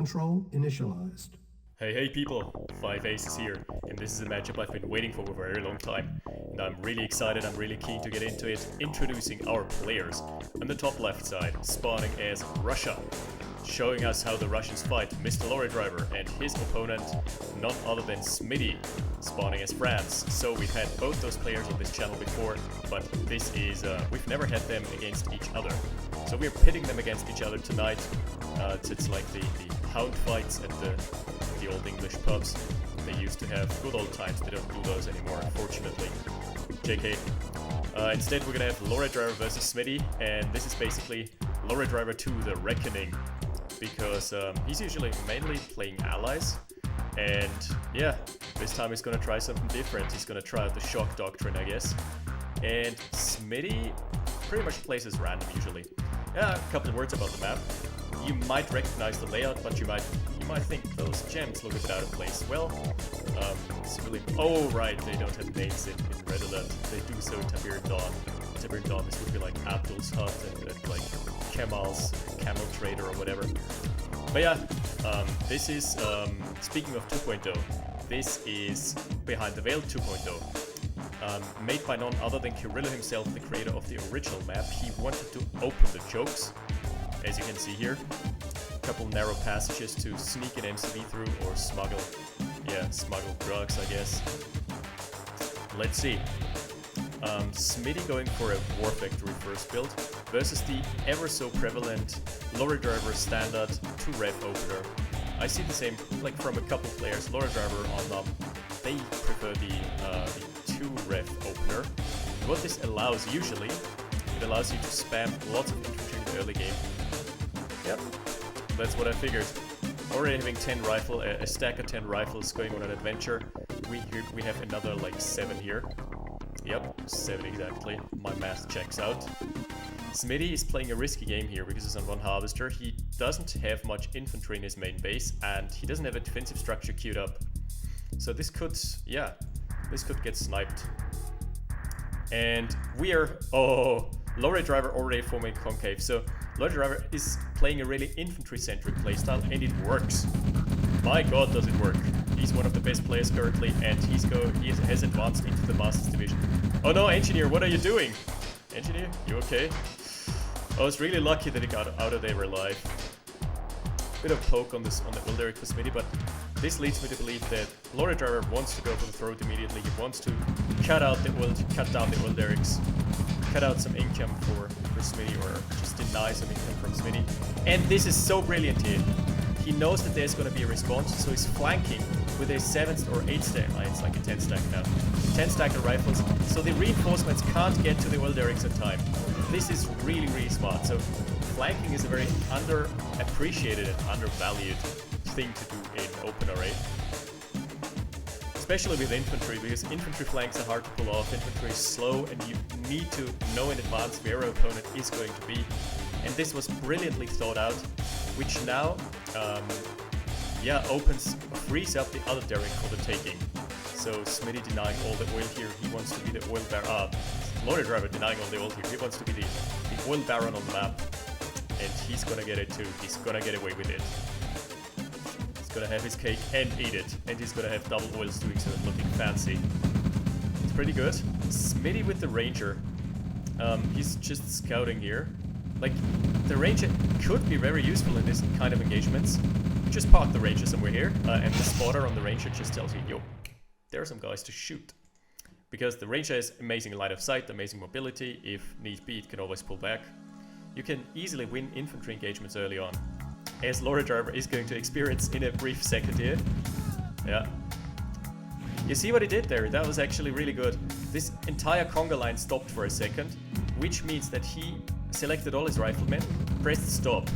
control initialized. Hey people, 5 Aces here, and this is a matchup I've been waiting for a very long time. And I'm really excited, I'm really keen to get into it, introducing our players. On the top left side, spawning as Russia, showing us how the Russians fight Mr. Lorrydriver and his opponent, none other than Smitty, spawning as France. So we've had both those players on this channel before, but this is, we've never had them against each other. So we're pitting them against each other tonight. It's like the hound fights at the old English pubs they used to have. Good old times, they don't do those anymore, unfortunately. JK. Instead we're gonna have Lorrydriver versus Smitty, and this is basically Lorrydriver 2 The Reckoning, because he's usually mainly playing allies, and yeah, this time he's gonna try something different. He's gonna try out the shock doctrine, I guess. And Smitty pretty much plays as random usually. Yeah, a couple of words about the map. You might recognize the layout, but you might think those gems look a bit out of place. Well, it's really... Oh, right, they don't have names in Red Alert. They do so in Tabir Dawn. Tabir Dawn, this would be like Abdul's hut and like Kemal's camel trader or whatever. But yeah, this is, speaking of 2.0, this is Behind the Veil 2.0. Made by none other than Kirilla himself, the creator of the original map. He wanted to open the jokes, as you can see here. A couple narrow passages to sneak an MCV through or smuggle drugs, I guess. Let's see. Smitty going for a War Factory first build versus the ever so prevalent Lorrydriver standard 2-ref opener. I see the same, like from a couple players. Lorrydriver on they prefer the 2-ref opener. What this allows usually, it allows you to spam lots of infantry in the early game. Yep, that's what I figured. Already having 10 rifle, a stack of 10 rifles going on an adventure. We have another like 7 here. Yep, 7 exactly. My math checks out. Smitty is playing a risky game here because he's on 1 harvester. He doesn't have much infantry in his main base, and he doesn't have a defensive structure queued up. So this could, yeah, this could get sniped. And we are, oh, Lorrydriver already forming concave. So Lorrydriver is playing a really infantry-centric playstyle, and it works. My god, does it work. He's one of the best players currently, and he has advanced into the Masters Division. Oh no, Engineer, what are you doing? Engineer, you okay? I was really lucky that he got out of there alive. Bit of poke on the ult Derrick for Smitty, but this leads me to believe that Lorrydriver wants to go for the throat immediately. He wants to cut down the ult Derricks, cut out some income for Smitty, or just deny some income from Smitty. And this is so brilliant here. He knows that there's going to be a response, so he's flanking with a 7th or 8th stack. It's like a 10 stack now. 10 stack of rifles, so the reinforcements can't get to the ult Derricks in time. This is really, really smart. So flanking is a very underappreciated and undervalued thing to do in OpenRA. Especially with infantry, because infantry flanks are hard to pull off. Infantry is slow, and you need to know in advance where your opponent is going to be. And this was brilliantly thought out, which now, frees up the other Derrick for the taking. So Smitty denying all the oil here, he wants to be the oil baron. Lorrydriver denying all the oil here, he wants to be the oil baron on the map. And he's gonna get it too, he's gonna get away with it. He's gonna have his cake and eat it, and he's gonna have double oils doing so and looking fancy. It's pretty good. Smitty with the Ranger. He's just scouting here. Like, the Ranger could be very useful in this kind of engagements. You just park the Ranger somewhere here, and the spotter on the Ranger just tells you, yo, there are some guys to shoot. Because the Ranger has amazing line of sight, amazing mobility. If need be, it can always pull back. You can easily win infantry engagements early on, as Lorrydriver is going to experience in a brief second here. Yeah. You see what he did there? That was actually really good. This entire conga line stopped for a second, which means that he selected all his riflemen, pressed stop,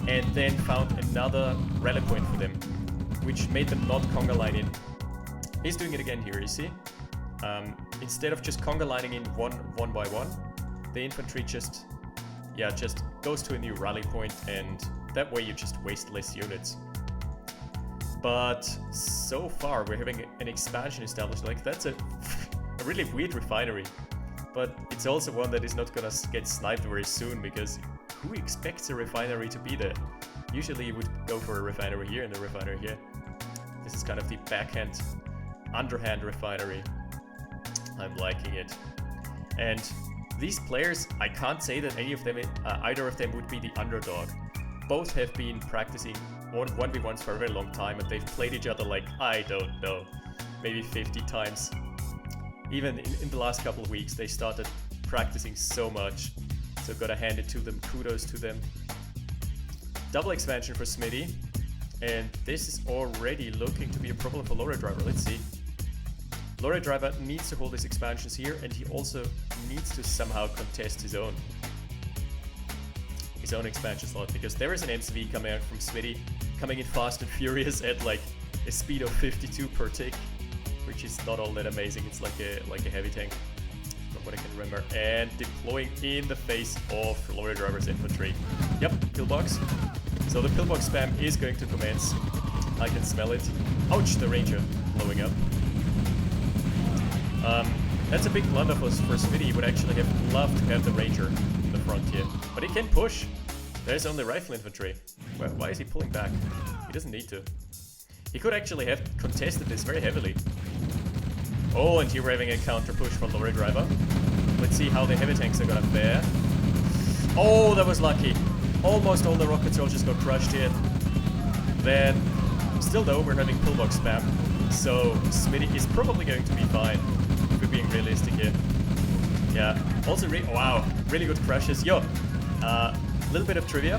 and then found another rally point for them, which made them not conga line in. He's doing it again here, you see? Instead of just conga lining in one by one, the infantry just goes to a new rally point, and that way you just waste less units. But so far we're having an expansion established. Like, that's a really weird refinery. but it's also one that is not gonna get sniped very soon, because who expects a refinery to be there? Usually you would go for a refinery here and a refinery here. This is kind of the backhand, underhand refinery. I'm liking it. And these players, I can't say that any of them, either of them would be the underdog. Both have been practicing 1v1s for a very long time, and they've played each other like, I don't know, maybe 50 times. Even in the last couple of weeks, they started practicing so much. So gotta hand it to them, kudos to them. Double expansion for Smitty. And this is already looking to be a problem for Lorrydriver. Let's see. Lorrydriver needs to hold his expansions here, and he also needs to somehow contest his own expansion slot, because there is an MCV coming out from Smitty, coming in fast and furious at like a speed of 52 per tick, which is not all that amazing. It's like a heavy tank, from what I can remember, and deploying in the face of Lorrydriver's infantry. Yep, pillbox. So the pillbox spam is going to commence. I can smell it. Ouch, the ranger blowing up. That's a big blunder for Smitty. He would actually have loved to have the ranger in the front here, but he can push. There's only rifle infantry. Why is he pulling back? He doesn't need to. He could actually have contested this very heavily. Oh, and here we're having a counter push from Lorrydriver. Let's see how the heavy tanks are gonna fare. Oh, that was lucky. Almost all the rocket soldiers got crushed here. Then, still though, we're having pillbox spam. So Smitty is probably going to be fine, if we're being realistic here. Yeah, also wow, really good crashes. Yo, little bit of trivia.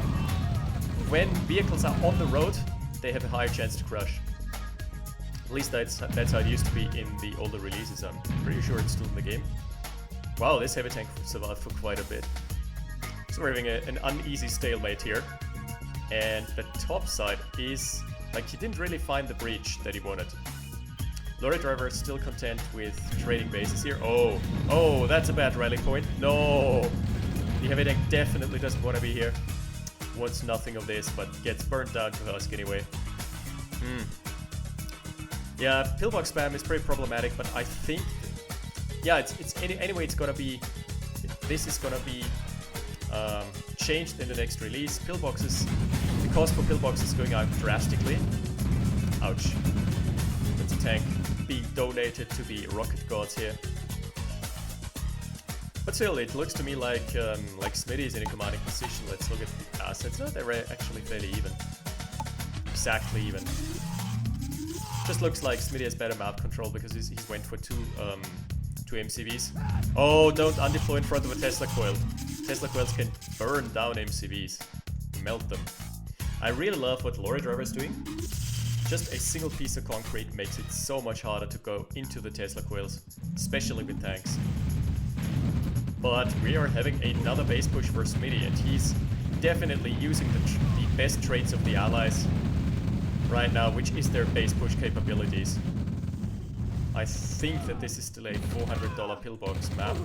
When vehicles are on the road, they have a higher chance to crash. At least that's how it used to be in the older releases. I'm pretty sure it's still in the game. Wow, this heavy tank survived for quite a bit. So we're having an uneasy stalemate here. And the top side is, like, he didn't really find the breach that he wanted. Lorrydriver is still content with trading bases here. Oh, that's a bad rally point. No! The heavy tank definitely doesn't want to be here. Wants nothing of this, but gets burnt down to husk anyway. Yeah, pillbox spam is pretty problematic, but I think, yeah, anyway, it's gonna be, this is gonna be changed in the next release. Pillboxes, the cost for pillboxes is going out drastically. Ouch. That's a tank being donated to the rocket gods here. But still, it looks to me like Smitty is in a commanding position. Let's look at the assets. No, they're actually fairly even. Exactly even. Just looks like Smitty has better map control because he's went for two MCVs. Oh, don't undeploy in front of a Tesla coil. Tesla coils can burn down MCVs. Melt them. I really love what Lorrydriver is doing. Just a single piece of concrete makes it so much harder to go into the Tesla coils, especially with tanks. But we are having another base push for Smitty, and he's definitely using the best traits of the allies right now, which is their base push capabilities. I think that this is still a $400 pillbox map.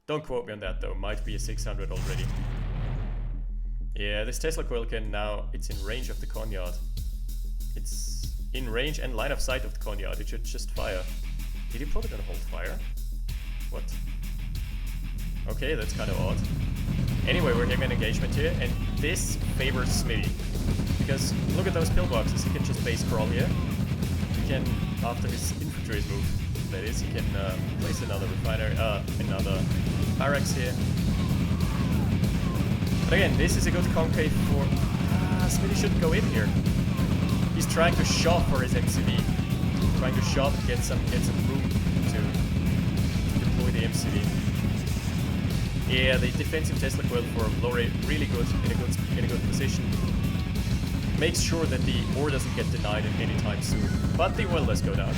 Don't quote me on that though, might be a 600 already. Yeah, this Tesla coil can now, it's in range of the Conyard. It's in range and line of sight of the Conyard, it should just fire. Did he probably gonna hold fire? What? Okay, that's kind of odd. Anyway, we're having an engagement here, and this favors Smitty. Because look at those pillboxes, he can just base crawl here. He can, after his infantry is moved, that is, he can place another refinery, another barracks here. But again, this is a good concave for... Smitty shouldn't go in here. He's trying to shove for his MCV. Trying to shove and get some room to deploy the MCV. Yeah, the defensive Tesla coil for Lorry really good, in a good position. Makes sure that the ore doesn't get denied anytime soon. But the oil does go down.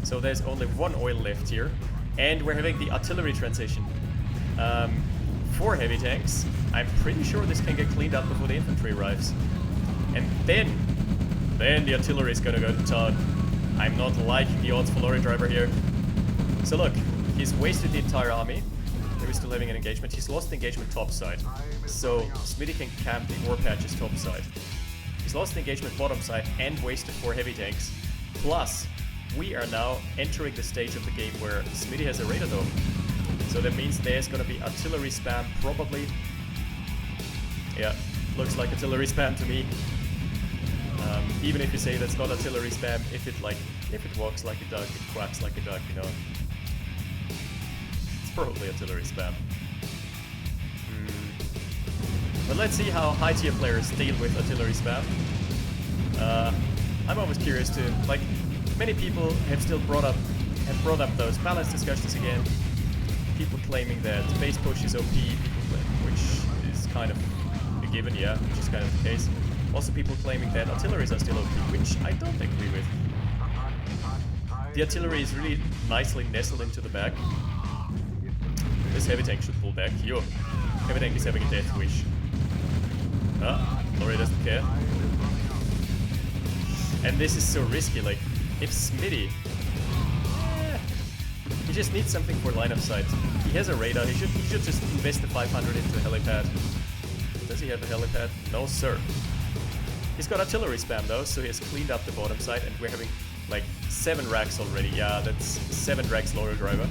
So there's only one oil left here. And we're having the artillery transition. 4 heavy tanks. I'm pretty sure this can get cleaned up before the infantry arrives. And then the artillery is gonna go to town. I'm not liking the odds for Lorrydriver here. So look, he's wasted the entire army. We're still having an engagement. He's lost the engagement topside. So Smitty can camp the ore patches topside. He's lost the engagement bottom side and wasted 4 heavy tanks. Plus, we are now entering the stage of the game where Smitty has a radar dome. So that means there's gonna be artillery spam, probably. Yeah, looks like artillery spam to me. Even if you say that's not artillery spam, if it walks like a duck, it quacks like a duck, you know. It's probably artillery spam. But let's see how high tier players deal with artillery spam. I'm always curious to, like, many people have still brought up those balance discussions again. People claiming that base push is OP, which is kind of a given, yeah, which is kind of the case. Also people claiming that artilleries are still OP, which I don't agree with. The artillery is really nicely nestled into the back. This heavy tank should pull back. Yo, heavy tank is having a death wish. Lorry doesn't care. And this is so risky, like, if Smitty... he just needs something for line of sight. He has a radar, he should just invest the 500 into a helipad. Does he have a helipad? No, sir. He's got artillery spam though, so he has cleaned up the bottom side, and we're having like 7 racks already. Yeah, that's 7 racks Lorrydriver,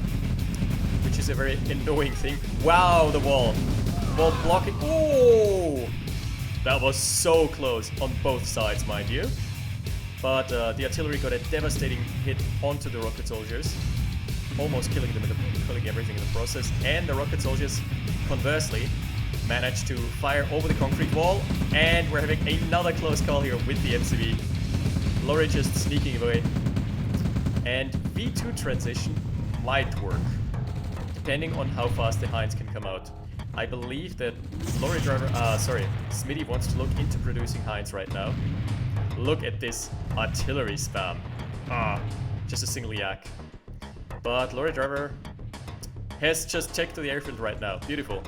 which is a very annoying thing. Wow, the wall. Wall blocking. Oh! That was so close on both sides, mind you. But the artillery got a devastating hit onto the rocket soldiers, almost killing them, killing everything in the process. And the rocket soldiers, conversely, managed to fire over the concrete wall, and we're having another close call here with the MCV. Lorry just sneaking away. And V2 transition might work, depending on how fast the Heinz can come out. I believe that Smitty wants to look into producing Heinz right now. Look at this artillery spam. Just a single yak. But Lorrydriver has just checked to the airfield right now. Beautiful.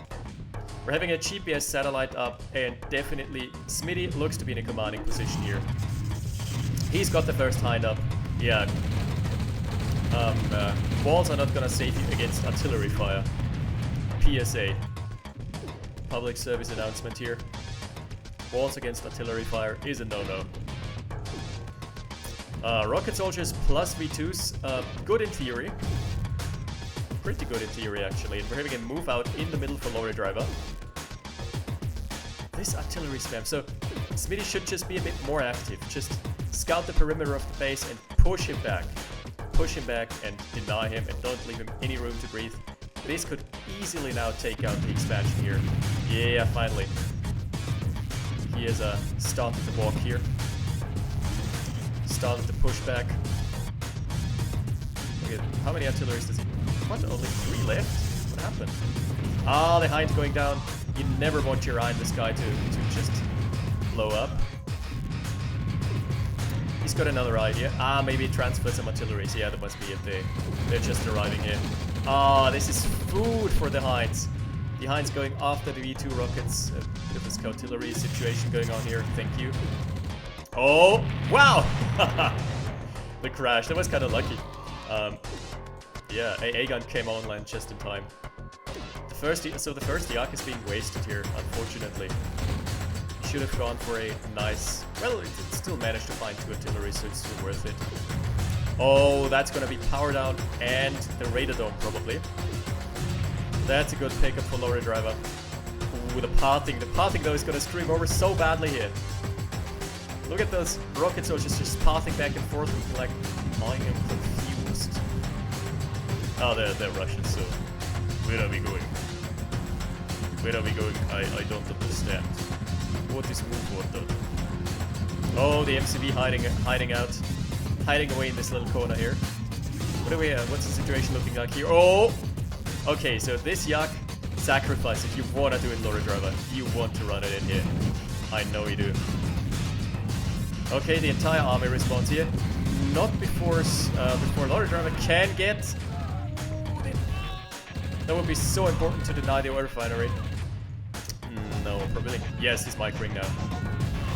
We're having a GPS satellite up, and definitely Smitty looks to be in a commanding position here. He's got the first hind up. Yeah. Walls are not gonna save you against artillery fire. PSA. Public service announcement here. Walls against artillery fire is a no-no. Rocket soldiers plus V2s, good in theory. Pretty good in theory, actually. And we're having a move out in the middle for Lorrydriver. This artillery spam. So, Smitty should just be a bit more active. Just scout the perimeter of the base and push him back. Push him back and deny him, and don't leave him any room to breathe. This could easily now take out the expansion here. Yeah, finally. He has started to walk here. Started to push back. Okay, how many artilleries does he... What? Only 3 left? What happened? The Hind going down. You never want your eye in the sky to just blow up. He's got another idea. Maybe transfer some artilleries. Yeah, that must be it. They're just arriving here. This is food for the Hinds. The Hinds going after the V2 rockets. A bit of a scoutillery situation going on here. Thank you. Oh, wow! The crash. That was kind of lucky. Yeah, AA gun came online just in time. The first yak is being wasted here, unfortunately. Should have gone for a nice... Well, it still managed to find 2 artillery, so it's still worth it. Oh, that's gonna be power down and the radar dome, probably. That's a good pickup for Lorrydriver. Ooh, the parting. The parting, though, is gonna stream over so badly here. Look at those rocket soldiers just pathing back and forth, looking like, I am confused. Oh, they're Russian, so where are we going? Where are we going? I don't understand. What is move order? Oh, the MCV hiding away in this little corner here. What do we have? What's the situation looking like here? Oh! Okay, so this yak, sacrifice it. You wanna do it, Lorrydriver. You want to run it in here. I know you do. Okay, the entire army responds here. Not before Lorrydriver can get... That would be so important to deny the oil refinery. No, probably. Yes, he's microing now.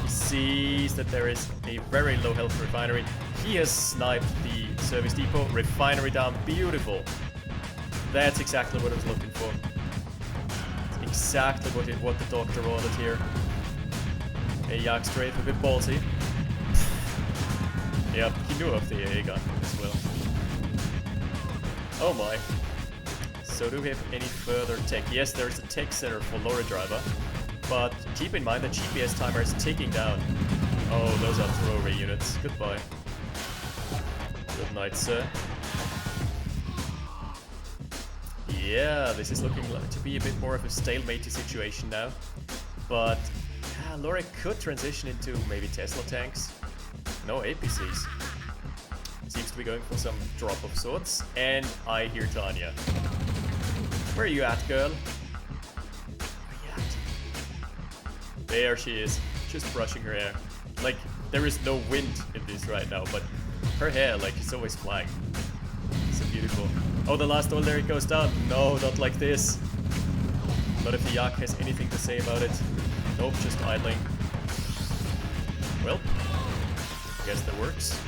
He sees that there is a very low health refinery. He has sniped the service depot. Refinery down. Beautiful. That's exactly what I was looking for. It's exactly what the doctor ordered here. A yak strafe, a bit ballsy. Yep, he knew of the AA gun as well. Oh my. So do we have any further tech? Yes, there's a tech center for Lorrydriver. But keep in mind that GPS timer is ticking down. Oh, those are throwaway units. Goodbye. Good night, sir. Yeah, this is looking like to be a bit more of a stalemate situation now. But yeah, Lorry could transition into maybe Tesla tanks. No APCs. Seems to be going for some drop of sorts. And I hear Tanya. Where are you at, girl? Where you at? There she is, just brushing her hair. Like, there is no wind in this right now, but her hair, like, is always flying. So beautiful. Oh, the last oil there, it goes down. No, not like this. Not if the Yak has anything to say about it. Nope, just idling. Well, I guess that works.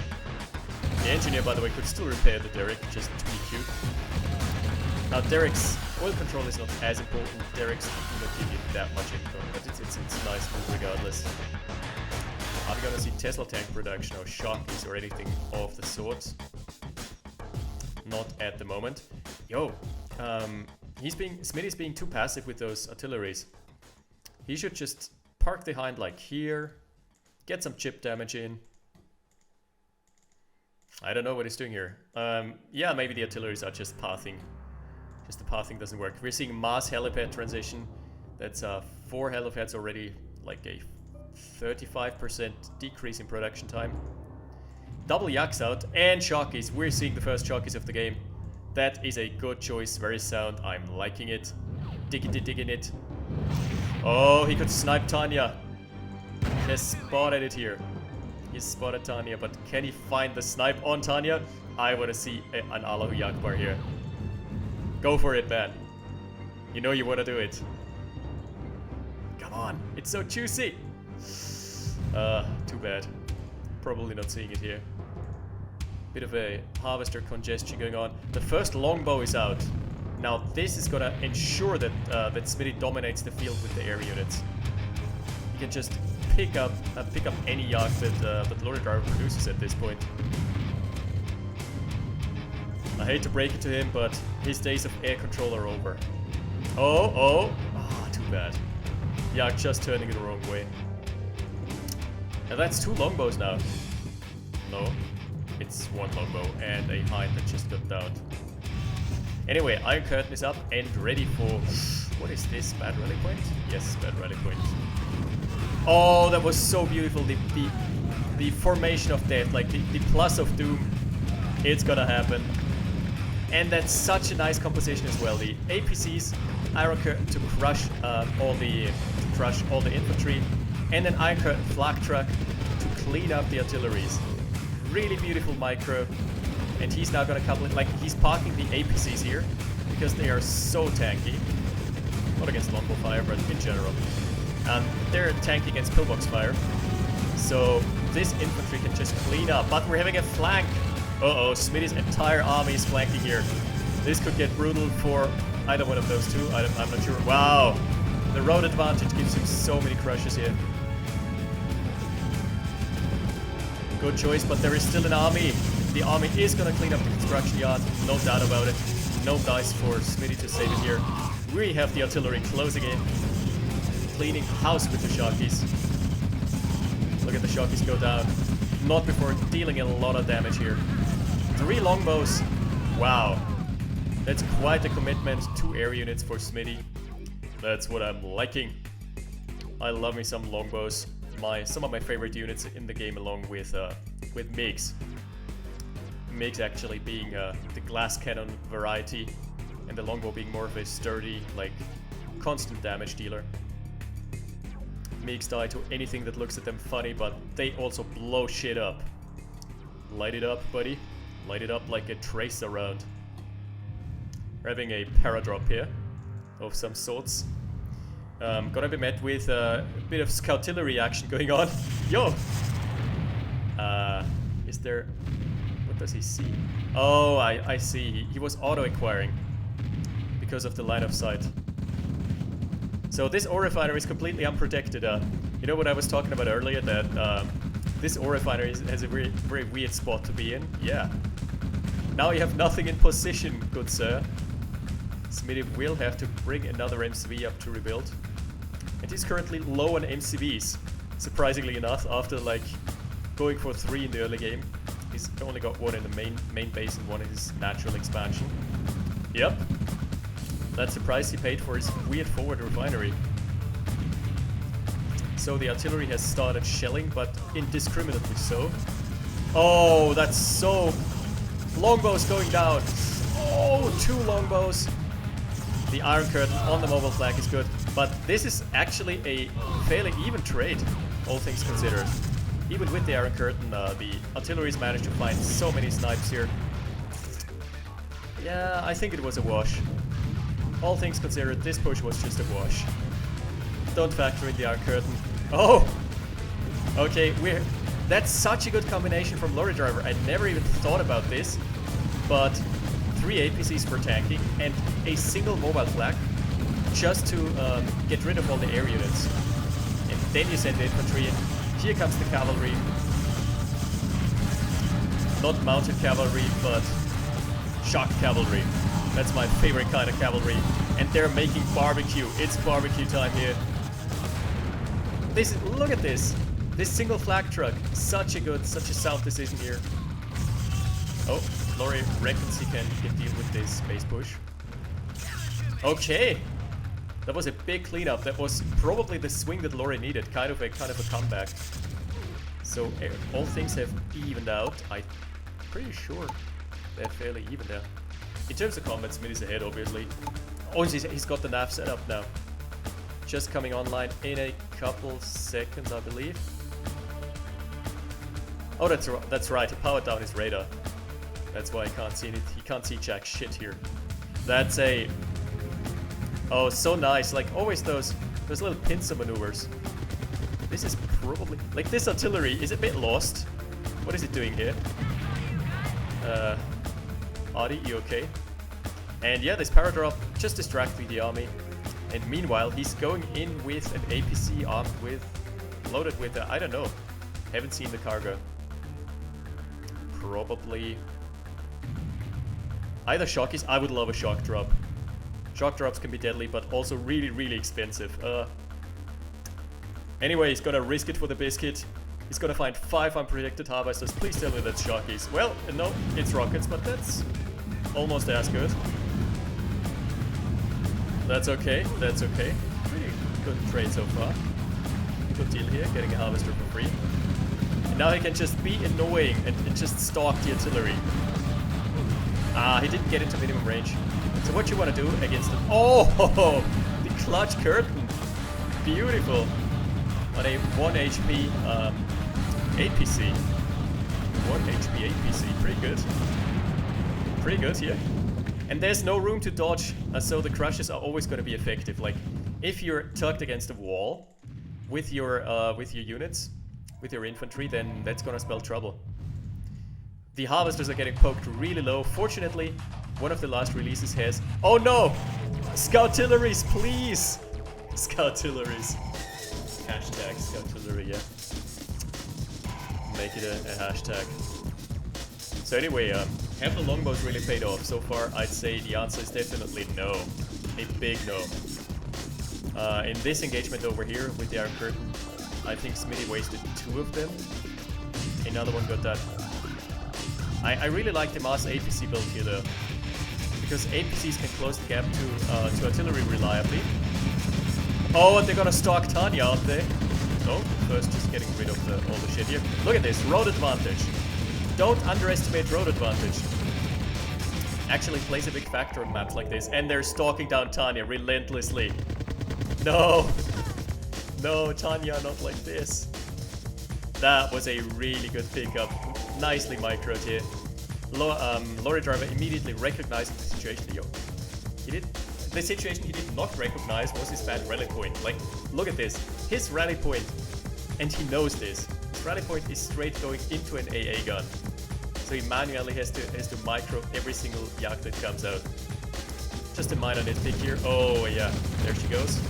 The engineer, by the way, could still repair the derrick, just to be cute. Now, derrick's oil control is not as important. Derrick's not give you that much income, but it's a nice move regardless. Are we gonna see Tesla tank production or shockies or anything of the sort? Not at the moment. Yo, Smitty's being too passive with those artilleries. He should just park the hind like here, get some chip damage in. I don't know what he's doing here. Yeah, maybe the artilleries are just pathing. Just the pathing doesn't work. We're seeing mass helipad transition. That's 4 helipads already, like a 35% decrease in production time. Double Yaks out and shockies. We're seeing the first shockies of the game. That is a good choice, very sound. I'm liking it. Digging it. Oh, he could snipe Tanya. He has spotted it here. He spotted Tanya, but can he find the snipe on Tanya? I want to see an Allahu Akbar here. Go for it, man. You know you want to do it. Come on, it's so juicy. Too bad. Probably not seeing it here. Bit of a harvester congestion going on. The first longbow is out. Now this is gonna ensure that that Smitty dominates the field with the air units. He can just pick up any yak that Lorrydriver produces at this point. I hate to break it to him, but his days of air control are over. Oh, too bad. Yak just turning it the wrong way. And that's 2 longbows now. No, it's 1 longbow and a hind that just got downed. Anyway, Iron Curtain is up and ready for... What is this? Bad rally point? Yes, bad rally point. Oh, that was so beautiful. The formation of death, like the plus of doom. It's gonna happen. And that's such a nice composition as well. The APCs, Iron Curtain to crush all the infantry, and then Iron Curtain flak truck to clean up the artilleries. Really beautiful micro. And he's now gonna couple it, like he's parking the APCs here because they are so tanky. Not against longbow fire, but in general. They're tanky against pillbox fire. So this infantry can just clean up. But we're having a flank. Uh-oh, Smitty's entire army is flanking here. This could get brutal for either one of those two. I'm not sure. Wow! The road advantage gives him so many crushes here. Good choice, but there is still an army. The army is gonna clean up the construction yard, no doubt about it. No dice for Smitty to save it here. We have the artillery closing in. Cleaning house with the shockies. Look at the shockies go down. Not before dealing a lot of damage here. 3 longbows. Wow. That's quite a commitment. 2 air units for Smitty. That's what I'm liking. I love me some longbows. Some of my favorite units in the game, along with MiGs. MiGs actually being the glass cannon variety, and the longbow being more of a sturdy, like, constant damage dealer. MiGs die to anything that looks at them funny, but they also blow shit up. Light it up, buddy. Light it up like a tracer round. We're having a paradrop here of some sorts. Gonna be met with a bit of scoutillery action going on. Yo! Is there... What does he see? Oh, I see. He was auto-acquiring because of the line of sight. So this ore refinery is completely unprotected. You know what I was talking about earlier? That this ore refinery has a very, very weird spot to be in. Yeah. Now you have nothing in position, good sir. Smitty will have to bring another MCV up to rebuild. And he's currently low on MCVs, surprisingly enough, after like going for 3 in the early game. He's only got 1 in the main base and 1 in his natural expansion. Yep. That's the price he paid for his weird forward refinery. So the artillery has started shelling, but indiscriminately so. Oh, that's so... Longbows going down. Oh, 2 longbows. The Iron Curtain on the mobile flag is good. But this is actually a fairly even trade, all things considered. Even with the Iron Curtain, the artillery's managed to find so many snipes here. Yeah, I think it was a wash. All things considered, this push was just a wash. Don't factor in the Iron Curtain. Oh! Okay, that's such a good combination from Lorrydriver. I never even thought about this. But 3 APCs for tanking and a single mobile flag just to get rid of all the air units. And then you send the infantry in. Here comes the cavalry. Not mounted cavalry, but shock cavalry. That's my favorite kind of cavalry. And they're making barbecue. It's barbecue time here. Look at this. This single flag truck. Such a sound decision here. Oh, Lorry reckons he can deal with this base push. Okay. That was a big cleanup. That was probably the swing that Lorry needed. Kind of a comeback. So all things have evened out. I'm pretty sure they're fairly even now. In terms of combat, Smitty's ahead, obviously. Oh, he's got the nav set up now. Just coming online in a couple seconds, I believe. Oh, that's right. He powered down his radar. That's why he can't see it. He can't see jack shit here. That's a... Oh, so nice. Like, always those little pincer maneuvers. This is probably... Like, this artillery is a bit lost. What is it doing here? Adi, you okay? And yeah, this paradrop just distracting the army. And meanwhile, he's going in with an APC armed with... Loaded with I don't know. Haven't seen the cargo. Probably... Either shockies. I would love a shock drop. Shock drops can be deadly, but also really, really expensive. Anyway, he's gonna risk it for the biscuit. He's gonna find 5 unprotected harvesters. Please tell me that's shockies. Well, no, it's rockets, but that's almost as good. That's okay, that's okay. Pretty good trade so far. Good deal here, getting a harvester for free. And now he can just be annoying and just stalk the artillery. Ah, he didn't get into minimum range. So what you want to do against them? Oh, the clutch curtain. Beautiful. On a 1 HP APC. 1 HP APC. Pretty good. Pretty good here. And there's no room to dodge, so the crushes are always going to be effective. Like, if you're tucked against a wall with your units, with your infantry, then that's going to spell trouble. The harvesters are getting poked really low. Fortunately, one of the last releases has... Oh no! Scoutilleries, please! Scoutilleries. Hashtag Scoutillery, yeah. Make it a hashtag. So anyway, have the longbows really paid off? So far, I'd say the answer is definitely no. A big no. In this engagement over here with the Iron Curtain, I think Smitty wasted 2 of them. Another one got that. I really like the mass APC build here though, because APCs can close the gap to artillery reliably. Oh, and they're gonna stalk Tanya, aren't they? No, first just getting rid of all the shit here. Look at this, road advantage. Don't underestimate road advantage. Actually plays a big factor on maps like this, and they're stalking down Tanya relentlessly. No! No, Tanya, not like this. That was a really good pickup. Nicely microed here. Lorrydriver immediately recognized the situation. The situation he did not recognize was his bad rally point. Like, look at this. His rally point, and he knows this. His rally point is straight going into an AA gun. So he manually has to micro every single yak that comes out. Just a minor nitpick here. Oh yeah, there she goes.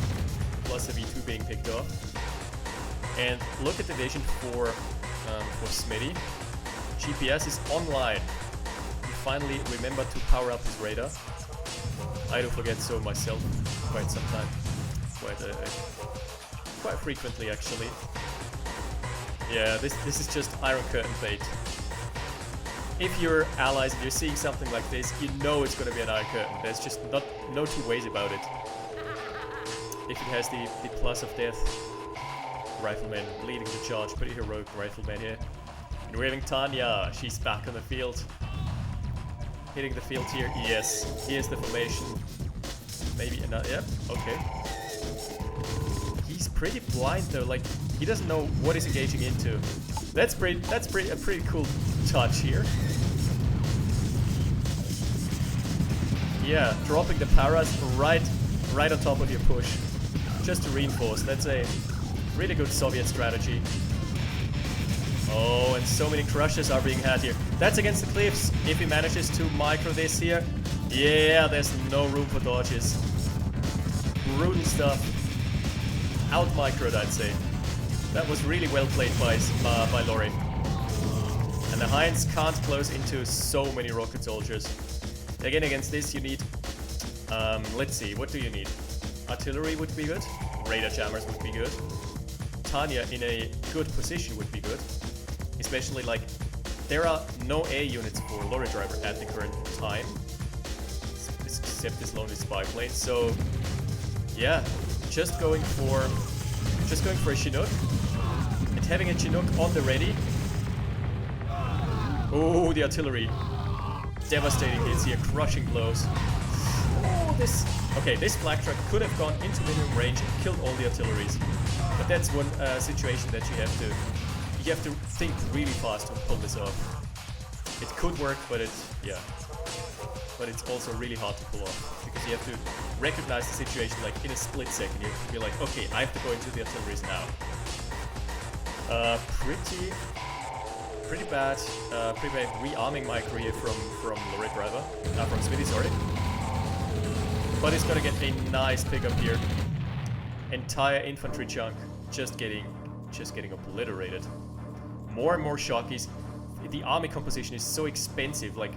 Plus a V2 being picked off. And look at the vision for Smitty. GPS is online. He finally remembered to power up his radar. I do forget so myself quite sometimes. Quite frequently actually. Yeah, this is just Iron Curtain bait. If you're allies and you're seeing something like this, you know it's gonna be an Iron Curtain. There's just no two ways about it. If it has the plus of death. Rifleman leading the charge, pretty heroic rifleman here. And we're having Tanya, she's back on the field. Hitting the field here, yes. Here's the formation. Maybe another, yep, okay. He's pretty blind though, like, he doesn't know what he's engaging into. That's a pretty cool touch here. Yeah, dropping the paras right on top of your push. Just to reinforce, that's a really good Soviet strategy. Oh, and so many crushes are being had here. That's against the cliffs. If he manages to micro this here, yeah, there's no room for dodges. Brutal stuff. Out microed, I'd say. That was really well played by Lorry. And the Heinz can't close into so many rocket soldiers. Again, against this you need, let's see, what do you need? Artillery would be good. Radar jammers would be good. Tanya in a good position would be good. Especially like, there are no air units for Lorrydriver at the current time. Except this lonely spy plane. So yeah, just going for a Chinook. And having a Chinook on the ready. Oh, the artillery. Devastating hits here, crushing blows. Oh, this flak truck could have gone into minimum range and killed all the artilleries. But that's one situation that you have to think really fast to pull this off. It could work, but it's also really hard to pull off because you have to recognize the situation like in a split second. You have to be like, okay, I have to go into the artilleries now. Pretty bad rearming my career from Lorrydriver, from Smitty, sorry. But he's gonna get a nice pickup here. Entire infantry chunk just getting obliterated. More and more shockies. The army composition is so expensive. Like,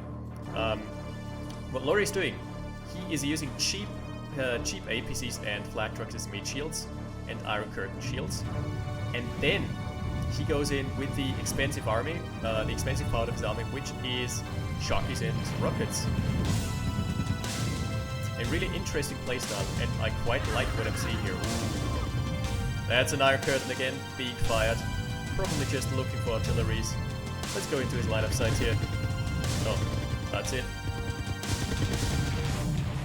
what Lorry is doing, he is using cheap APCs and flak trucks as meat shields and Iron Curtain shields, and then he goes in with the expensive army, the expensive part of his army, which is shockies and rockets. A really interesting playstyle, and I quite like what I'm seeing here. Ooh. That's an Iron Curtain again, being fired. Probably just looking for artilleries. Let's go into his line of sight here. Oh, that's it.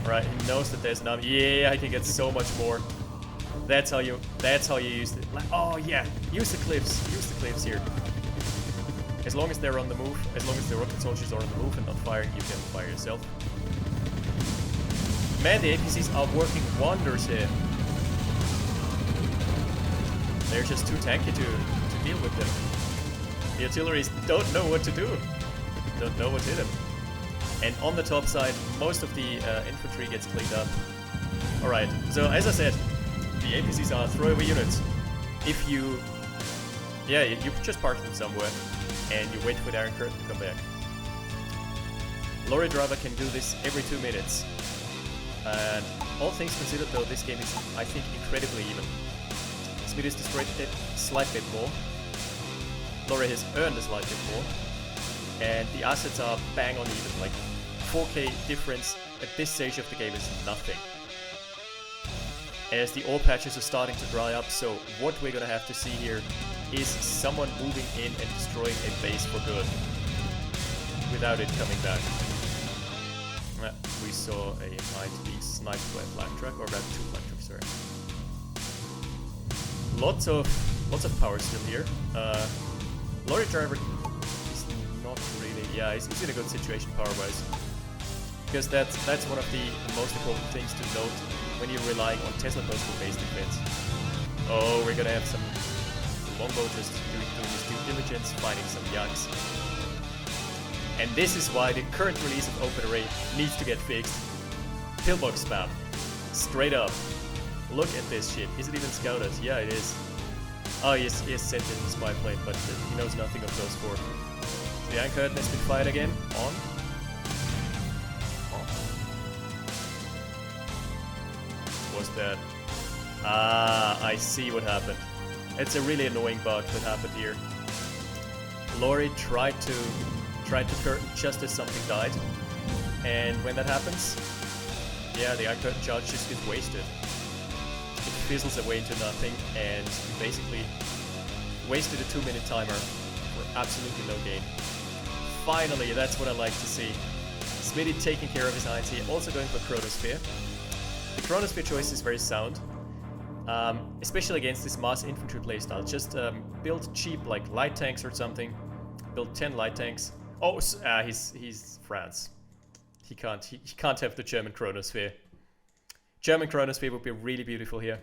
Alright, he knows that there's none. Yeah, I can get so much more. That's how you use it. Like, oh yeah, use the cliffs here. As long as they're on the move, as long as the rocket soldiers are on the move and not firing, you can fire yourself. Man, the APCs are working wonders here. They're just too tanky to deal with them. The artilleries don't know what to do. Don't know what to hit them. And on the top side, most of the infantry gets cleaned up. Alright, so as I said, the APCs are throwaway units. If you just park them somewhere and you wait for the Iron Curtain to come back. Lorrydriver can do this every 2 minutes. And all things considered though, this game is, I think, incredibly even. Smitty has destroyed it a slight bit more. Lorry has earned a slight bit more. And the assets are bang on even, like 4K difference at this stage of the game is nothing. As the ore patches are starting to dry up, so what we're gonna have to see here is someone moving in and destroying a base for good. Without it coming back. We saw a Hind being sniped by a flak truck, or rather 2 flak trucks, sorry. Lots of power still here. Lorrydriver is not really, yeah, he's in a good situation power-wise. Because that's one of the most important things to note when you're relying on Tesla coastal base defense. Oh, we're gonna have some longbow just doing his due diligence, finding some yucks. And this is why the current release of OpenRA needs to get fixed. Pillbox spam. Straight up. Look at this shit. Is it even scouted? Yeah, it is. Oh, he has sent in the spy plane, but he knows nothing of those 4. The Iron Curtain has been fired again. On. almost dead. Ah, I see what happened. It's a really annoying bug that happened here. Lorry tried to curtain just as something died. And when that happens, yeah, the Iron Curtain charge just gets wasted. It fizzles away into nothing, and you basically wasted a 2-minute timer for absolutely no gain. Finally, that's what I like to see. Smitty taking care of his irons here, also going for chronosphere. The chronosphere choice is very sound, especially against this mass infantry playstyle. Just build cheap like light tanks or something. Build 10 light tanks. Oh, he's France. He can't have the German chronosphere. German chronosphere would be really beautiful here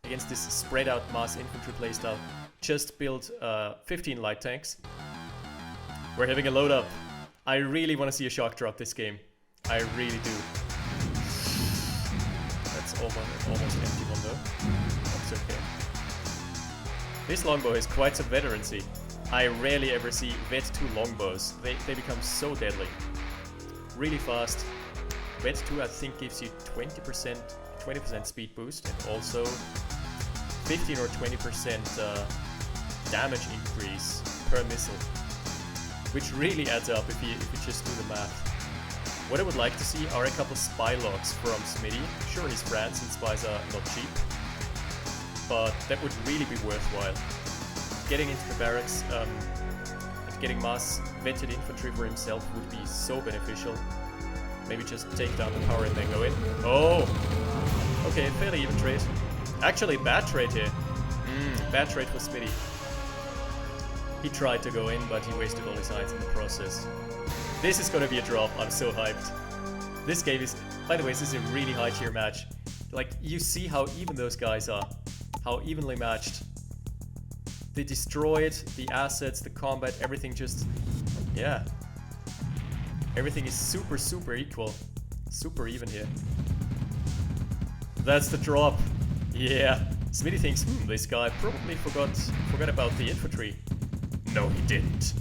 against this spread out mass infantry playstyle. Just build 15 light tanks. We're having a load up. I really want to see a shock drop this game. I really do. That's almost empty one though. That's okay. This longbow is quite some veterancy. I rarely ever see Vet 2 longbows. They become so deadly. Really fast. Vet 2 I think gives you 20% speed boost and also 15 or 20% damage increase per missile. Which really adds up if you just do the math. What I would like to see are a couple spy logs from Smitty. Sure, he's France and spies are not cheap, but that would really be worthwhile. Getting into the barracks and getting mass vetted infantry for himself would be so beneficial. Maybe just take down the power and then go in. Oh! Okay, fairly even trade. Actually, bad trade here. Bad trade for Smitty. He tried to go in, but he wasted all his irons in the process. This is gonna be a drop. I'm so hyped. This game is... By the way, this is a really high tier match. Like, you see how even those guys are. How evenly matched. They destroyed the assets, the combat, everything just... Yeah. Everything is super, super equal. Super even here. That's the drop. Yeah. Smitty thinks, this guy probably forgot about the infantry. No, he didn't.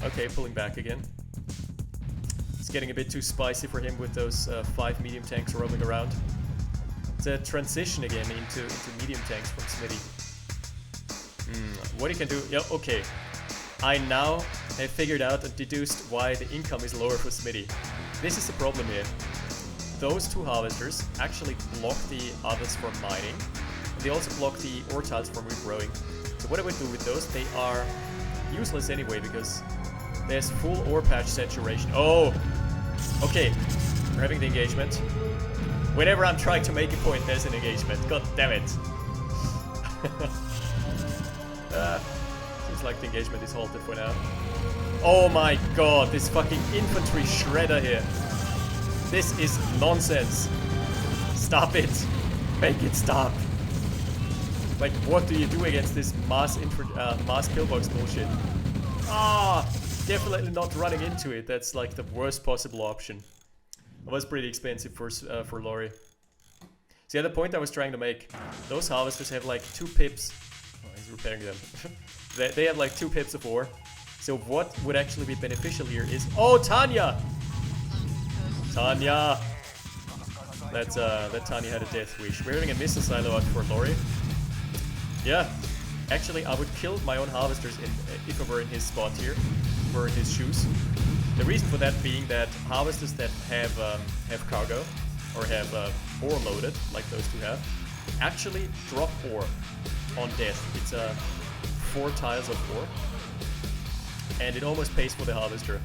Okay, pulling back again. It's getting a bit too spicy for him with those 5 medium tanks roaming around. It's a transition again into medium tanks from Smitty. What he can do... Yeah, okay. I now have figured out and deduced why the income is lower for Smitty. This is the problem here. Those 2 harvesters actually block the others from mining. And they also block the ore tiles from regrowing. So what I would do with those, they are useless anyway because there's full ore patch saturation. Oh! Okay, we're having the engagement. Whenever I'm trying to make a point, there's an engagement. God damn it. Seems like the engagement is halted for now. Oh my god, this fucking infantry shredder here. This is nonsense. Stop it. Make it stop. Like, what do you do against this mass pillbox bullshit? Ah, definitely not running into it. That's like the worst possible option. It was pretty expensive for Lorry. So yeah, the point I was trying to make, those harvesters have like 2 pips. Oh, he's repairing them. they have like 2 pips of ore. So what would actually be beneficial here is... Oh, Tanya! Tanya! That Tanya had a death wish. We're having a missile silo out for Lorry. Yeah, actually I would kill my own harvesters if I were in his spot here, were in his shoes. The reason for that being that harvesters that have cargo or have ore loaded, like those 2 have, actually drop ore on death. It's 4 tiles of ore, and it almost pays for the harvester.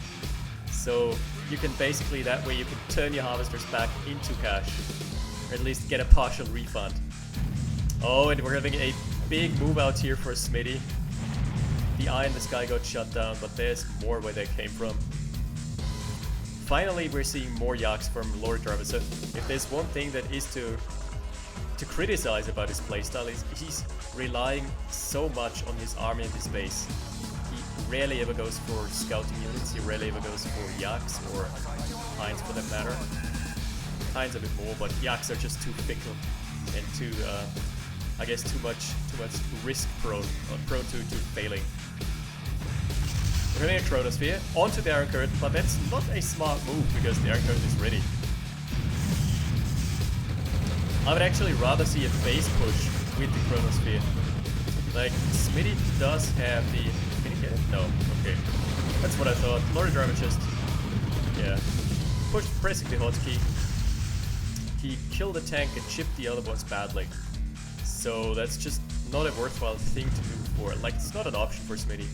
So you can basically, that way you can turn your harvesters back into cash, or at least get a partial refund. Oh, and we're having a big move out here for Smitty. The eye in the sky got shut down, but there's more where they came from. Finally, we're seeing more yaks from Lorrydriver. So if there's one thing that is to criticize about his playstyle, is he's relying so much on his army and his base. He rarely ever goes for scouting units, he rarely ever goes for yaks or hinds for that matter. Hinds a bit more, but yaks are just too fickle and too I guess too much risk prone to failing. We're having a chronosphere onto the Iron Curtain, but that's not a smart move because the Iron Curtain is ready. I would actually rather see a base push with the chronosphere. Like, Smitty does have the... Can he get it? No. Okay. That's what I thought. Lorrydriver just... Yeah. Pressing the hotkey. He killed the tank and chipped the other ones badly. So that's just not a worthwhile thing to do for... Like, it's not an option for Smitty.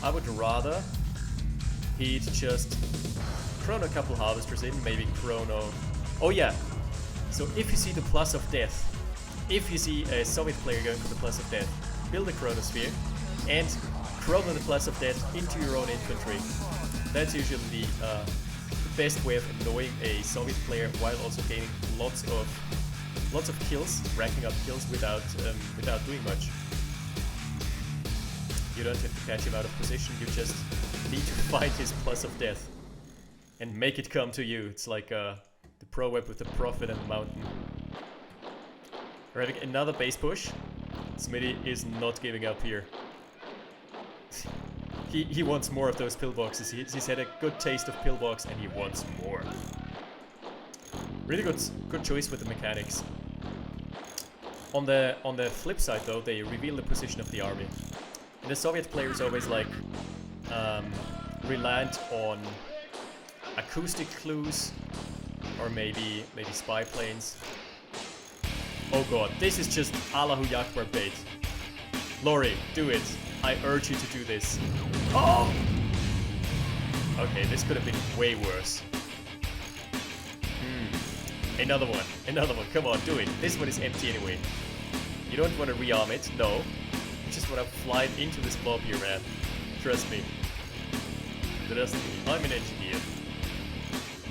I would rather he'd just chrono a couple harvesters in, maybe chrono... Oh yeah! So if you see the plus of death, if you see a Soviet player going for the plus of death, build a chronosphere and chrono the plus of death into your own infantry. That's usually the best way of annoying a Soviet player while also gaining lots of kills, racking up kills without doing much. You don't have to catch him out of position, you just need to fight his plus of death and make it come to you. It's like the pro web with the prophet and the mountain. We're having another base push. Smitty is not giving up here. He wants more of those pillboxes. He's had a good taste of pillbox and he wants more. Really good choice with the mechanics. On the flip side though, they reveal the position of the army. And the Soviet players always like reliant on acoustic clues or maybe spy planes. Oh god, this is just Allahu Yakbar bait. Lorry, do it. I urge you to do this. Oh! Okay, this could have been way worse. Another one. Come on, do it. This one is empty anyway. You don't want to rearm it, no. You just want to fly it into this blob here, man. Trust me. Trust me. I'm an engineer.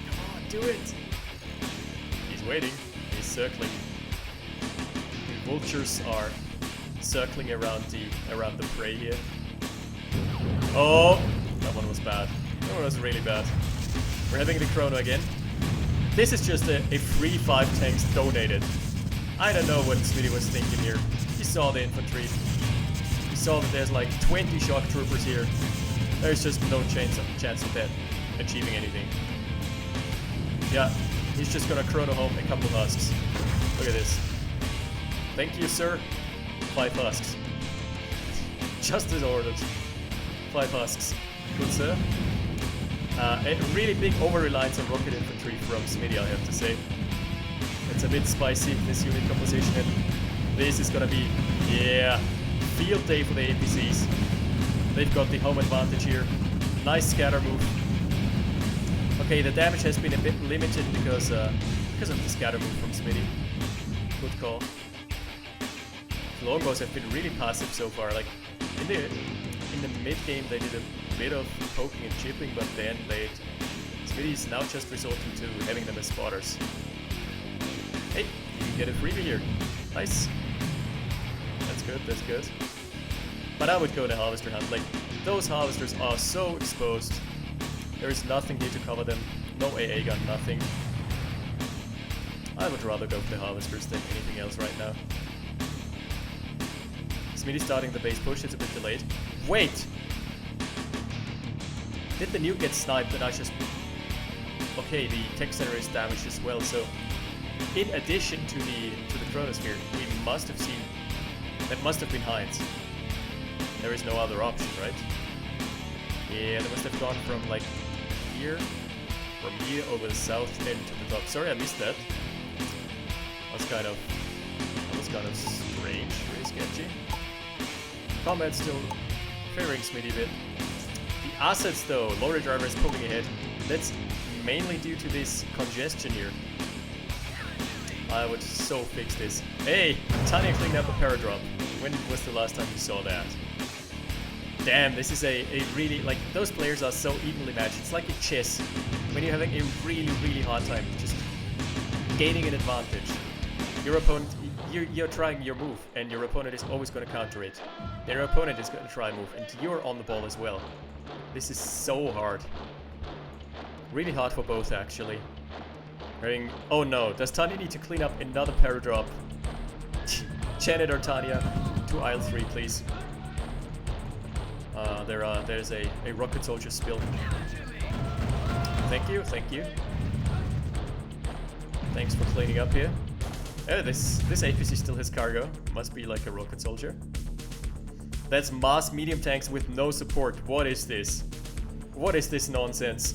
Come on, do it. He's waiting. He's circling. The vultures are circling around the prey here. Oh, that one was bad. That one was really bad. We're having the chrono again. This is just a free 5 tanks donated. I don't know what Smitty was thinking here. He saw the infantry. He saw that there's like 20 shock troopers here. There's just no chance of that achieving anything. Yeah, he's just gonna chrono home a couple of husks. Look at this. Thank you, sir. 5 husks. Just as ordered. 5 husks. Good, sir. A really big over-reliance on rocket infantry from Smitty, I have to say. It's a bit spicy, this unit composition, and this is gonna be, yeah, field day for the APCs. They've got the home advantage here. Nice scatter move. Okay, the damage has been a bit limited because of the scatter move from Smitty. Good call. The longbows have been really passive so far. Like in the mid game, they did a bit of poking and chipping, but then Smitty's now just resorting to having them as spotters. Hey, you can get a freebie here. Nice. That's good. That's good. But I would go to Harvester Hunt. Like, those Harvesters are so exposed. There is nothing here to cover them. No AA gun, nothing. I would rather go for the Harvesters than anything else right now. Smitty starting the base push, it's a bit delayed. Wait! Did the nuke get sniped and I just... Okay, the tech center is damaged as well, so... In addition to the chronosphere, we must have seen... That must have been Heinz. There is no other option, right? Yeah, they must have gone from like here, from here over the south end to the top. Sorry, I missed that. That was kind of strange, really sketchy. Combat still favoring Smitty a bit. The assets though, Lorrydriver is pulling ahead. That's mainly due to this congestion here. I would so fix this. Hey, Tanya cleaned up a paradrop. When was the last time you saw that? Damn, this is a really, like, those players are so evenly matched. It's like in chess, when you're having a really, really hard time just gaining an advantage. Your opponent, you're trying your move, and your opponent is always going to counter it. Their opponent is going to try a move, and you're on the ball as well. This is so hard. Really hard for both, actually. Oh no, does Tanya need to clean up another paradrop? Janet or Tanya, to aisle 3, please. There's a rocket soldier spill. Thank you. Thanks for cleaning up here. Oh, this APC still has cargo. Must be like a rocket soldier. That's mass medium tanks with no support. What is this? What is this nonsense?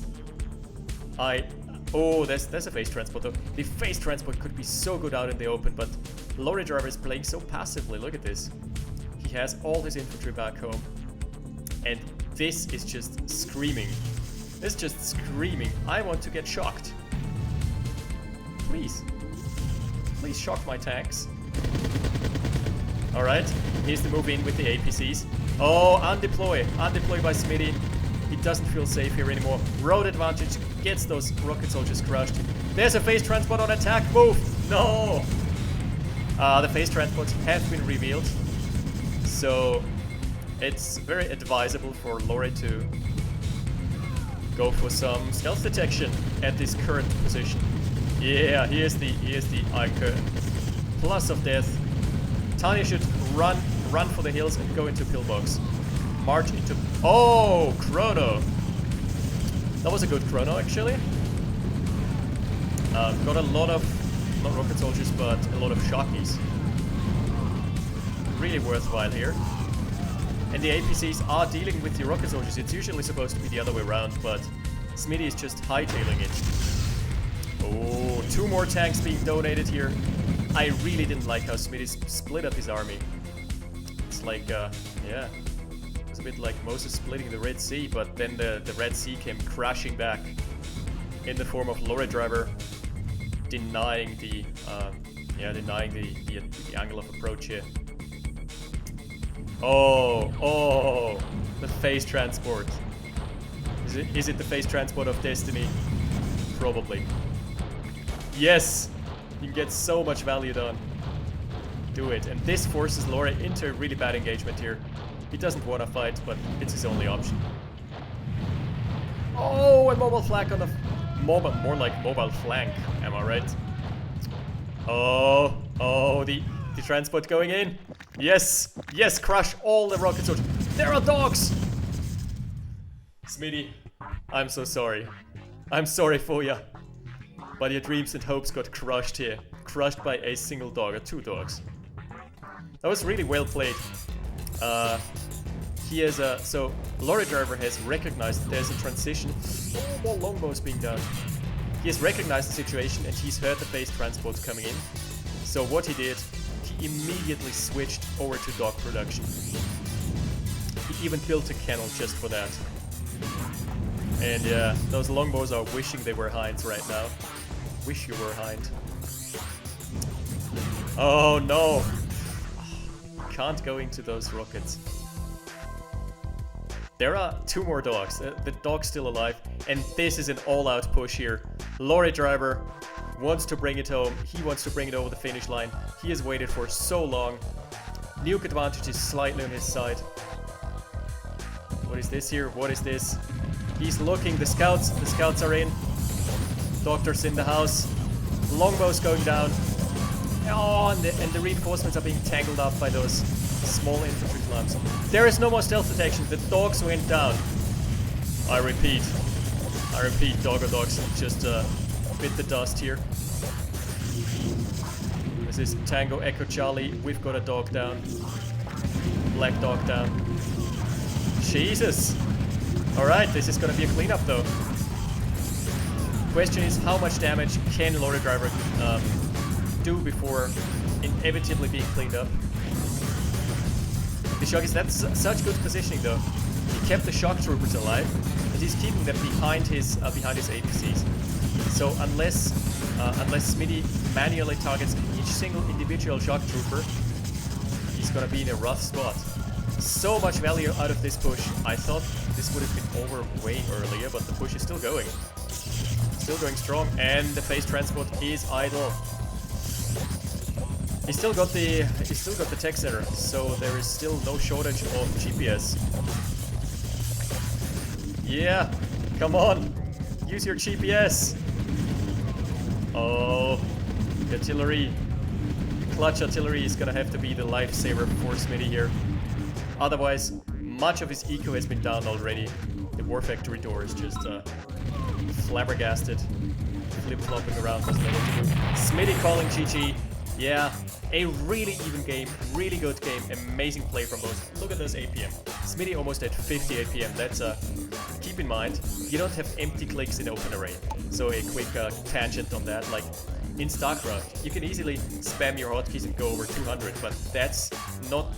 Oh, there's a phase transport though. The phase transport could be so good out in the open, but Lorrydriver is playing so passively. Look at this. He has all his infantry back home. And this is just screaming. It's just screaming. I want to get shocked. Please. Please shock my tanks. Alright, here's the move in with the APCs. Oh, undeploy. Undeploy by Smitty. He doesn't feel safe here anymore. Road advantage gets those rocket soldiers crushed. There's a phase transport on attack. Move! No! The phase transports have been revealed. So it's very advisable for Lorry to go for some stealth detection at this current position. Yeah, here's the icon. Plus of death. Tanya should run for the hills and go into pillbox. March into... Oh, chrono. That was a good chrono, actually. Got a lot of, not rocket soldiers, but a lot of shockies. Really worthwhile here. And the APCs are dealing with the rocket soldiers. It's usually supposed to be the other way around, but Smitty is just hightailing it. Oh, 2 more tanks being donated here. I really didn't like how Smitty split up his army. It's like, yeah. It was a bit like Moses splitting the Red Sea, but then the Red Sea came crashing back in the form of Lorrydriver denying the angle of approach here. Oh, the phase transport. Is it the phase transport of destiny? Probably. Yes! You can get so much value done. Do it. And this forces Lorry into a really bad engagement here. He doesn't want to fight, but it's his only option. Oh, a mobile flank on the... more like mobile flank, am I right? Oh, the transport going in. Yes, yes, crush all the rocket soldiers. There are dogs! Smitty, I'm so sorry. I'm sorry for ya. But your dreams and hopes got crushed here. Crushed by a single dog, or 2 dogs. That was really well played. So Lorrydriver has recognized that there's a transition. Oh, more longbows being done. He has recognized the situation and he's heard the phase transports coming in. So what he did, he immediately switched over to dog production. He even built a kennel just for that. And yeah, those longbows are wishing they were hinds right now. Wish you were hind. Oh no! Can't go into those rockets. There are 2 more dogs. The dog's still alive. And this is an all-out push here. Lorrydriver wants to bring it home. He wants to bring it over the finish line. He has waited for so long. Nuke advantage is slightly on his side. What is this here? What is this? He's looking. The scouts are in. Doctor's in the house. Longbow's going down. Oh, and the reinforcements are being tangled up by those small infantry clumps. There is no more stealth detection. The dogs went down. I repeat, doggo dogs just bit the dust here. This is Tango Echo Charlie. We've got a dog down. Black dog down. Jesus. Alright, this is gonna be a cleanup though. Question is, how much damage can Lorrydriver do before inevitably being cleaned up? The shock is that's such good positioning though. He kept the shock troopers alive, and he's keeping them behind his APCs. So unless Smitty manually targets each single individual shock trooper, he's gonna be in a rough spot. So much value out of this push. I thought this would have been over way earlier, but the push is still going. Still going strong, and the phase transport is idle. He's still got the tech center, so there is still no shortage of GPS. Yeah, come on, use your GPS. Oh, the artillery, clutch artillery is gonna have to be the lifesaver for Smitty here. Otherwise, much of his eco has been down already. The war factory door is just flabbergasted, flip-flopping around, doesn't know what to do. Smitty calling GG. Yeah, a really even game, really good game, amazing play from both. Look at this APM. Smitty almost at 50 APM. That's keep in mind, you don't have empty clicks in OpenRA. So a quick tangent on that, like in StarCraft, you can easily spam your hotkeys and go over 200, but that's not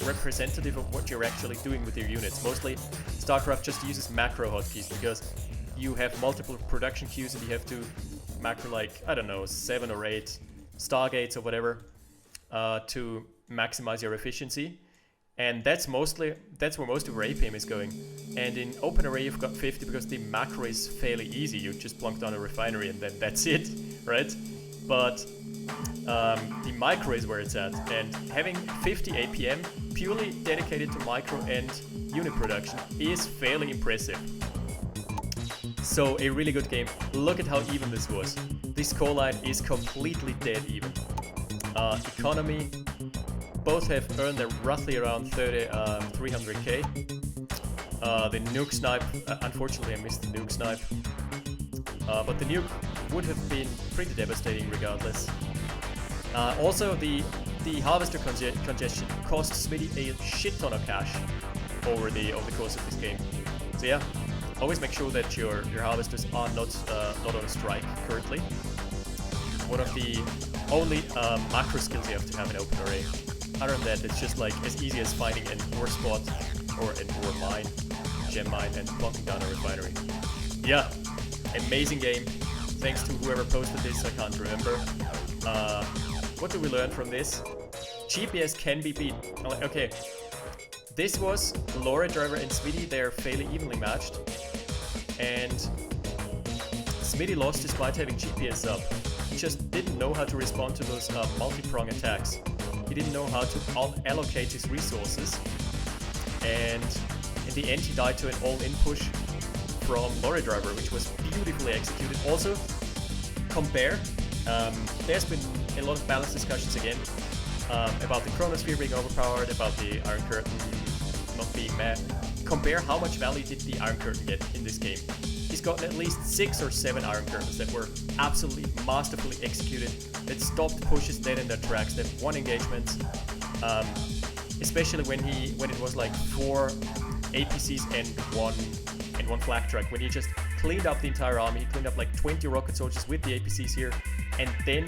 representative of what you're actually doing with your units. Mostly, StarCraft just uses macro hotkeys because you have multiple production queues and you have to macro like, I don't know, 7 or 8 Stargates or whatever to maximize your efficiency. And that's where most of your APM is going. And in OpenRA you've got 50 because the macro is fairly easy. You just plunk down a refinery and then that's it, right? But the micro is where it's at. And having 50 APM purely dedicated to micro and unit production is fairly impressive. So a really good game. Look at how even this was. This scoreline is completely dead even. Economy, both have earned roughly around 300k. The nuke snipe, unfortunately I missed the nuke snipe. But the nuke would have been pretty devastating regardless. Also the harvester congestion cost Smitty a shit ton of cash over the course of this game. So yeah, always make sure that your harvesters are not on a strike currently. One of the only macro skills you have to have in OpenRA. Other than that, it's just like as easy as finding an ore spot or an ore mine, gem mine, and plunking down a refinery. Yeah, amazing game. Thanks to whoever posted this, I can't remember. What do we learn from this? GPS can be beat. Okay, this was Lorrydriver and Smitty. They're fairly evenly matched, and Smitty lost despite having GPS up. He just didn't know how to respond to those multi-prong attacks. He didn't know how to allocate his resources, and in the end he died to an all-in push from Lorrydriver, which was beautifully executed. Also, compare, there's been a lot of balanced discussions again about the chronosphere being overpowered, about the Iron Curtain not being mad. Compare how much value did the Iron Curtain get in this game. He's gotten at least 6 or 7 Iron Curtains that were absolutely masterfully executed, that stopped pushes dead in their tracks, that won engagements, especially when it was like 4 APCs and one flak truck, when he just cleaned up the entire army. He cleaned up like 20 rocket soldiers with the APCs here, and then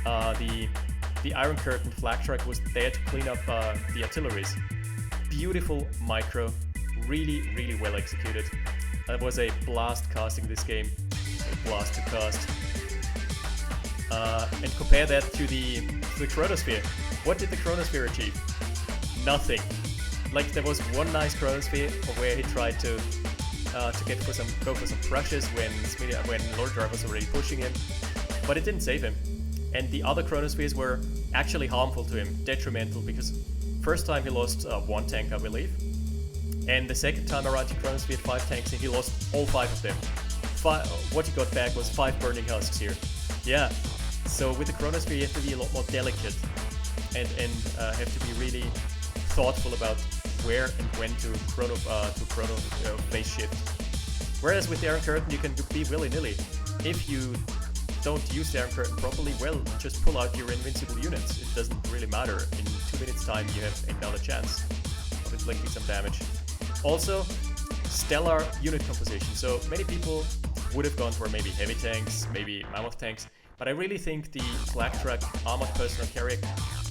the Iron Curtain flak truck was there to clean up the artilleries. Beautiful micro, really well executed. That was a blast casting this game, a blast to cast. And compare that to the chronosphere. What did the chronosphere achieve? Nothing. Like, there was one nice chronosphere where he tried to go for some crushes when Lorrydriver was already pushing him, but it didn't save him. And the other chronospheres were actually harmful to him, detrimental, because first time he lost 1 tank, I believe. And the second time around, he chronosphered 5 tanks and he lost all 5 of them. What he got back was 5 burning husks here. Yeah, so with the chronosphere you have to be a lot more delicate and have to be really thoughtful about where and when to chrono phase shift. Whereas with the Iron Curtain you can be willy-nilly. If you don't use the Iron Curtain properly, well, just pull out your invincible units. It doesn't really matter. In 2 minutes time you have another chance of inflicting some damage. Also, stellar unit composition. So many people would have gone for maybe heavy tanks, maybe mammoth tanks, but I really think the flak truck armored personal carrier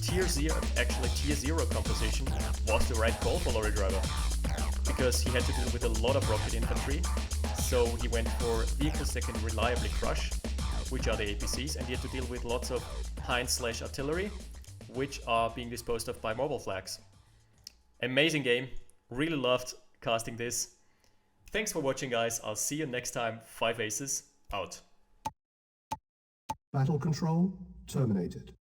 tier 0 composition was the right call for Lorrydriver, because he had to deal with a lot of rocket infantry. So he went for vehicles that can reliably crush, which are the APCs, and he had to deal with lots of Hind/artillery, which are being disposed of by mobile flags. Amazing game. Really loved casting this. Thanks for watching, guys. I'll see you next time. 5 Aces out. Battle control terminated.